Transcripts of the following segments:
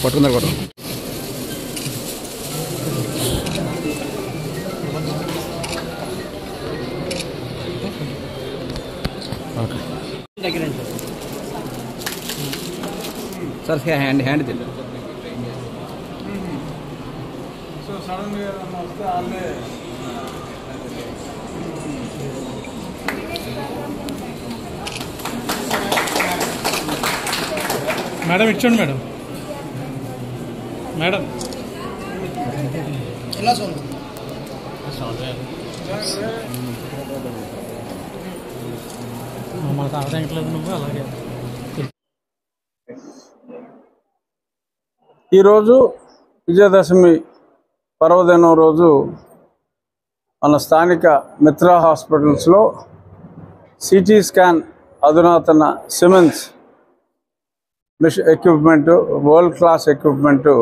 పట్టుకుందా కొట్టు. Sir hand hand తిండి. Madam ఇచ్చండి మేడం. మేడం మాకు అర్థం నువ్వు అలాగే. ఈరోజు విజయదశమి పర్వదినం రోజు మన స్థానిక మిత్రా హాస్పిటల్స్లో సిటీ స్కాన్ అధునాతన siemens equipment, world class equipment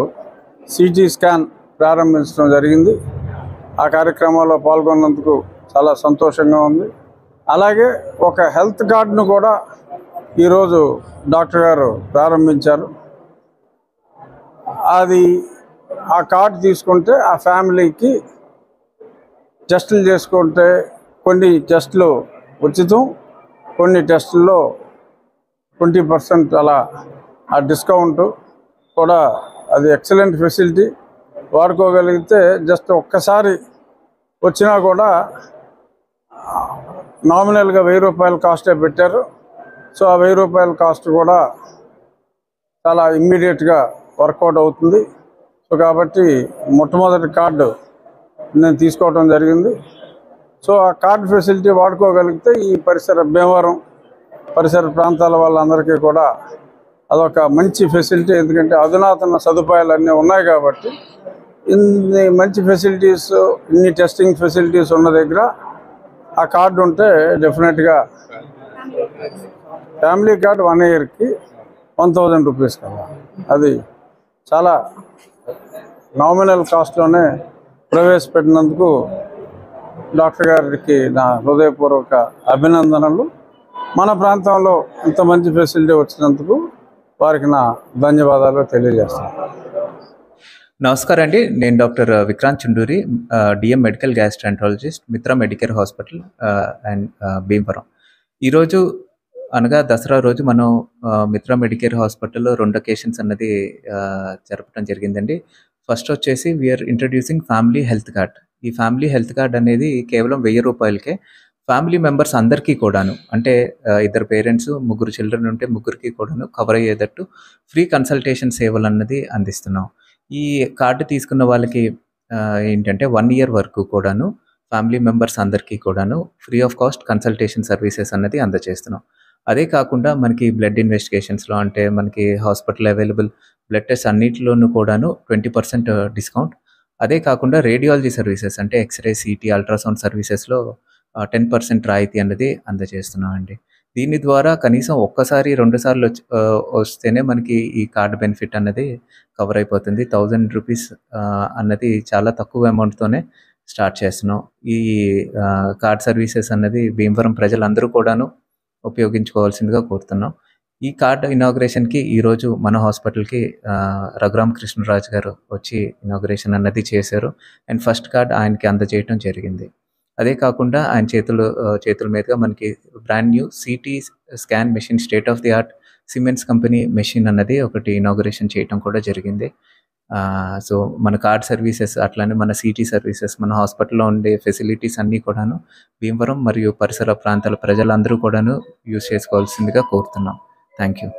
CT scan ప్రారంభించడం జరిగింది. ఆ కార్యక్రమంలో పాల్గొన్నందుకు చాలా సంతోషంగా ఉంది. అలాగే ఒక హెల్త్ కార్డును కూడా ఈరోజు డాక్టర్ గారు ప్రారంభించారు. అది ఆ కార్డు తీసుకుంటే ఆ ఫ్యామిలీకి టెస్టులు చేసుకుంటే కొన్ని టెస్టులు ఉచితం, కొన్ని టెస్టుల్లో 20% అలా ఆ డిస్కౌంట్ కూడా. అది ఎక్సలెంట్ ఫెసిలిటీ. వాడుకోగలిగితే జస్ట్ ఒక్కసారి వచ్చినా కూడా నామినల్గా 1000 రూపాయల కాస్టే పెట్టారు. సో ఆ 1000 రూపాయల కాస్ట్ కూడా చాలా ఇమ్మీడియట్గా వర్కౌట్ అవుతుంది. సో కాబట్టి మొట్టమొదటి కార్డు నేను తీసుకోవడం జరిగింది. సో ఆ కార్డు ఫెసిలిటీ వాడుకోగలిగితే ఈ భీమవరం పరిసర ప్రాంతాల వాళ్ళందరికీ కూడా అదొక మంచి ఫెసిలిటీ. ఎందుకంటే అధునాతన సదుపాయాలు అన్నీ ఉన్నాయి కాబట్టి ఇన్ని మంచి ఫెసిలిటీస్, ఇన్ని టెస్టింగ్ ఫెసిలిటీస్ ఉన్న దగ్గర ఆ కార్డు ఉంటే డెఫినెట్గా ఫ్యామిలీ కార్డు 1 ఇయర్కి 1000 రూపీస్ కదా. అది చాలా నామినల్ కాస్ట్లోనే ప్రవేశపెట్టినందుకు డాక్టర్ గారికి నా హృదయపూర్వక అభినందనలు. మన ప్రాంతంలో ఇంత మంచి ఫెసిలిటీ వచ్చినందుకు వారికి నా ధన్యవాదాలు తెలియజేస్తాను. నమస్కారం అండి. నేను doctor Vikrant Chunduri, DM medical gastroenterologist, Mitra Medicare hospital and Bhimavaram. ఈరోజు అనగా దసరా రోజు మనం మిత్రా మెడికేర్ హాస్పిటల్లో 2 అకేషన్స్ అన్నది జరపడం జరిగిందండి. ఫస్ట్ వచ్చేసి we are introducing family health card. ఈ ఫ్యామిలీ హెల్త్ కార్డ్ అనేది కేవలం 1000 రూపాయలకే ఫ్యామిలీ మెంబర్స్ అందరికీ కూడాను, అంటే 2 పేరెంట్స్ 3 చిల్డ్రన్ ఉంటే 3కి కూడాను కవర్ అయ్యేటట్టు ఫ్రీ కన్సల్టేషన్ సేవలు అన్నది అందిస్తున్నాం. ఈ కార్డు తీసుకున్న వాళ్ళకి ఏంటంటే 1 ఇయర్ వరకు కూడాను ఫ్యామిలీ మెంబర్స్ అందరికీ కూడాను free of cost consultation services అన్నది అందజేస్తున్నాం. అదే కాకుండా మనకి బ్లడ్ ఇన్వెస్టిగేషన్స్లో, అంటే మనకి హాస్పిటల్ అవైలబుల్ బ్లడ్ టెస్ట్ అన్నిటిలోనూ కూడాను 20% డిస్కౌంట్. అదే కాకుండా రేడియాలజీ సర్వీసెస్ అంటే ఎక్స్రే, సిటీ, అల్ట్రాసౌండ్ సర్వీసెస్లో 10% రాయితీ అన్నది అందజేస్తున్నాం అండి. దీని ద్వారా కనీసం ఒక్కసారి 2 సార్లు వస్తేనే మనకి ఈ కార్డ్ బెనిఫిట్ అన్నది కవర్ అయిపోతుంది. 1000 రూపీస్ అన్నది చాలా తక్కువ అమౌంట్తోనే స్టార్ట్ చేస్తున్నాం. ఈ కార్డ్ సర్వీసెస్ అన్నది భీమవరం ప్రజలందరూ కూడాను ఉపయోగించుకోవాల్సిందిగా కోరుతున్నాం. ఈ కార్డ్ ఇనాగ్రేషన్కి ఈరోజు మన హాస్పిటల్కి రఘురామ్ కృష్ణరాజు గారు వచ్చి ఇనాగ్రేషన్ అన్నది చేశారు. అండ్ ఫస్ట్ కార్డ్ ఆయనకి అందజేయటం జరిగింది. అదే కాకుండా ఆయన చేతుల మీదుగా మనకి brand new CT scan machine, state of the art siemens company machine అన్నది ఒకటి ఇనాగ్రేషన్ చేయటం కూడా జరిగింది. సో మన కార్డ్ సర్వీసెస్ అట్లానే మన సిటీ సర్వీసెస్ మన హాస్పిటల్లో ఉండే ఫెసిలిటీస్ అన్నీ కూడాను భీమవరం మరియు పరిసర ప్రాంతాల ప్రజలందరూ కూడాను యూజ్ చేసుకోవాల్సిందిగా కోరుతున్నాం. Thank you.